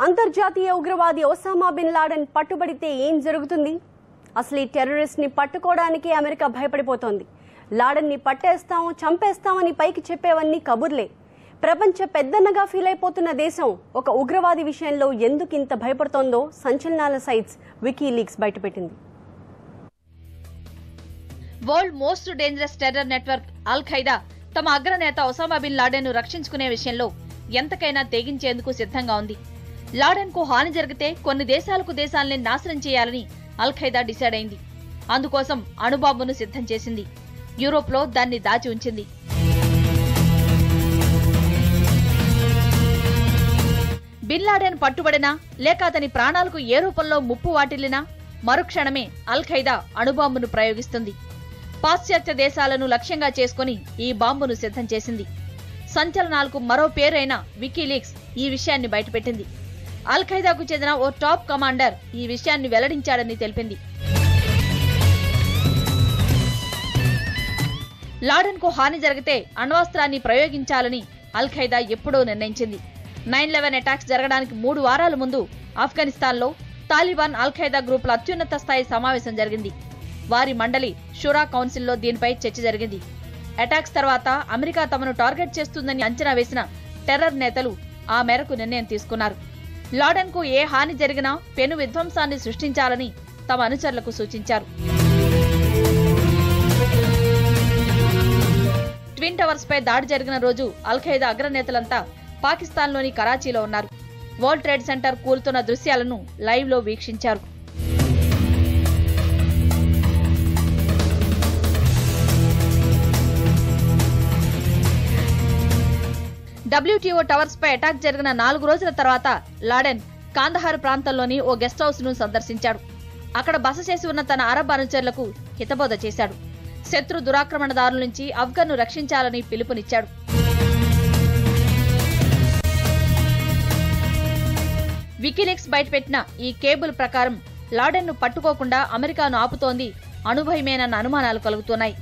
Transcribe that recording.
అంతర్జాతీయ ఉగ్రవాది Osama bin Laden పట్టుబడితే ఏం జరుగుతుంది? అసలు ఈ టెర్రరిస్ట్ ని పట్టుకోవడానికి అమెరికా భయపడిపోతోంది. లాడెన్ ని పట్టేస్తాం, చంపేస్తామని పైకి చెప్పేవన్నీ కబుర్లే. ప్రపంచ పెద్దన్నగా ఫీల్ అయిపోతున్న దేశం ఒక ఉగ్రవాది విషయంలో ఎందుకు ఇంత భయపడుతోందో సంచలనాల సైట్స్ వికీలీక్స్ బయటపెట్టింది. World most dangerous terror network al Qaeda తమ అగ్రనేత ఒసామా బిన్ లాడెన్ ను రక్షించుకునే విషయంలో ఎంతకైనా తెగించేందుకు సిద్ధంగా ఉంది. లాడెన్ కు హాని జరిగితే కొన్ని దేశాలని నాశనం చేయాలని అల్ ఖైదా డిసైడ్ అయింది. అందుకోసం అణుబాంబును సిద్ధం చేసింది. యూరోప్ లో దాన్ని దాచి ఉంచింది. బిన్ లాడెన్ పట్టుబడినా లేక అతని ప్రాణాలకు ఏ రూపంలో ముప్పు వాటిల్లినా మరుక్షణమే అల్ ఖైదా అణుబాంబును ప్రయోగిస్తుంది. పాశ్చాత్య దేశాలను లక్ష్యంగా చేసుకుని ఈ బాంబును సిద్ధం చేసింది. సంచలనాలకు మరో పేరైన వికీలీక్స్ ఈ విషయాన్ని బయటపెట్టింది. అల్ ఖైదాకు చెందిన ఓ టాప్ కమాండర్ ఈ విషయాన్ని వెల్లడించాడని తెలిపింది. లాడెన్ కు హాని జరిగితే అణ్వాస్త్రాన్ని ప్రయోగించాలని అల్ ఖైదా ఎప్పుడో నిర్ణయించింది. 9/11 అటాక్స్ జరగడానికి 3 వారాల ముందు ఆఫ్ఘనిస్తాన్లో తాలిబాన్ అల్ ఖైదా గ్రూపుల అత్యున్నత స్థాయి సమావేశం జరిగింది. వారి మండలి షూరా కౌన్సిల్లో దీనిపై చర్చ జరిగింది. అటాక్స్ తర్వాత అమెరికా తమను టార్గెట్ చేస్తుందని అంచనా వేసిన టెర్రర్ నేతలు ఆ మేరకు నిర్ణయం తీసుకున్నారు. లాడెన్ కు ఏ హాని జరిగినా పెను విధ్వంసాన్ని సృష్టించాలని తమ అనుచరులకు సూచించారు. ట్విన్ టవర్స్ పై దాడి జరిగిన రోజు అల్ ఖైదా అగ్రనేతలంతా పాకిస్తాన్లోని కరాచీలో ఉన్నారు. వరల్డ్ ట్రేడ్ సెంటర్ కూలుతున్న దృశ్యాలను లైవ్ లో వీక్షించారు. WTO టవర్స్ పై అటాక్ జరిగిన 4 రోజుల తర్వాత లాడెన్ కాందహార్ ప్రాంతంలోని ఓ గెస్ట్ హౌస్ ను సందర్శించాడు. అక్కడ బస చేసి ఉన్న తన అరబ్ అనుచరులకు హితబోధ చేశాడు. శత్రు దురాక్రమణదారుల నుంచి ఆఫ్ఘన్ ను రక్షించాలని పిలుపునిచ్చాడు. వికీలీక్స్ బయటపెట్టిన ఈ కేబుల్ ప్రకారం లాడెన్ ను పట్టుకోకుండా అమెరికాను ఆపుతోంది అణుభయమేనన్న అనుమానాలు కలుగుతున్నాయి.